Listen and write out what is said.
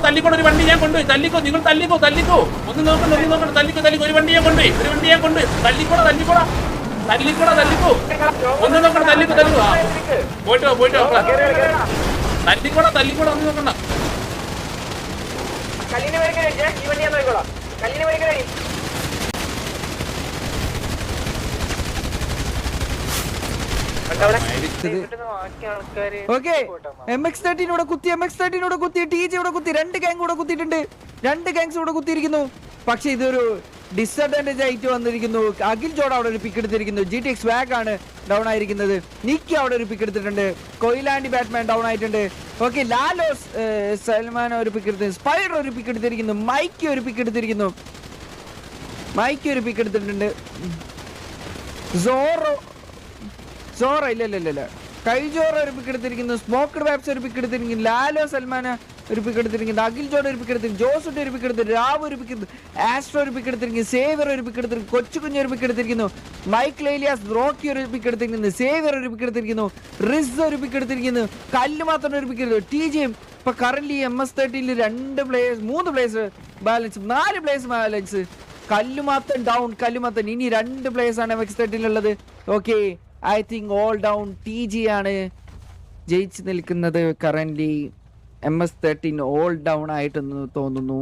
തല്ലിക്കോട് ഒരു വണ്ടി ഞാൻ കൊണ്ടുപോയി. തല്ലിക്കോ, നിങ്ങൾ തല്ലിക്കോ. ഒന്ന് നോക്കണ്ട, തല്ലിക്കോ. ഒരു വണ്ടി ഞാൻ കൊണ്ടുപോയി. തല്ലിക്കോ. ഒന്ന് നോക്കണം, തല്ലിക്കോ. പോയിട്ട് തല്ലിക്കോട ഒന്ന് നോക്കണ്ട. MX-13 കുത്തി, TG ഇവിടെ കുത്തി, 2 ഗാങ് ഇവിടെ കുത്തിയിട്ടുണ്ട്. 2 ഗാങ്സ് ഇവിടെ കുത്തിയിരിക്കുന്നു. പക്ഷെ ഇതൊരു ഡിസഡ്വാൻറ്റേജ് ആയിട്ട് വന്നിരിക്കുന്നു. അഖിൽ ജോഡ് അവിടെ ഒരു പിക്ക് എടുത്തിരിക്കുന്നു. GTX സ്വാഗ് ആണ് ഡൗൺ ആയിരിക്കുന്നത്. നിക്കി അവിടെ ഒരു പിക്ക് എടുത്തിട്ടുണ്ട്. കൊയിലാൻഡി ബാറ്റ്മാൻ ഡൗൺ ആയിട്ടുണ്ട്. ഓക്കെ, ലാലോസ് സൽമാൻ ഒരു പിക്ക് എടുത്തിട്ടുണ്ട്. സ്പൈഡർ ഒരു പിക്ക് എടുത്തിരിക്കുന്നു. മൈക്കി ഒരു പിക്ക് എടുത്തിട്ടുണ്ട്. സോറ ഇല്ല കൈജോറ ഒരു പിക്ക് എടുത്തിരിക്കുന്നു. സ്മോക്കഡ് വാപ്സ് ഒരു പിക്ക് എടുത്തിരിക്കുന്നു. ലാലോ സൽമാന ഒരു പിക്ക് എടുത്തിരിക്കുന്നു. അഖിൽ ജോഡ് ഒരു പിക്ക് എടുത്തിരിക്കുന്നു. ജോസുട്ടി ഒരു പിക്ക് എടുത്തിരിക്കുന്നു. രാവ് ഒരു പിക്ക് എടുത്തിരിക്കുന്നു. ആസ്ട്രോ ഒരു പിക്ക് എടുത്തിരിക്കുന്നു. സേവിയർ ഒരു പിക്ക് എടുത്തിരിക്കുന്നു. കൊച്ചുകുഞ്ഞ് ഒരു പിക്ക് എടുത്തിരിക്കുന്നു. മൈക്കിൾ ഏലിയാസ് റോക്കി ഒരു പിക്ക് എടുത്തിരിക്കുന്നു. സേവിയർ ഒരു പിക്ക് എടുത്തിരിക്കുന്നു. റിസ് ഒരു പിക്ക് എടുത്തിരിക്കുന്നു. കല്ല് മാത്രം ഒരു പിക്ക് എടുത്തു. TGM ഇപ്പൊ current MS-13 3 players balance, 4 players balance. Kallumathan down. ഇനി 2 പ്ലേയേഴ്സ് ആണ് MX-13 ഉള്ളത്. Okay, I think all down. TG ആണ് ജയിച്ചു നിൽക്കുന്നത്. കറന്റ് MS-13 ഓൾ ഡൗൺ ആയിട്ടെന്ന് തോന്നുന്നു.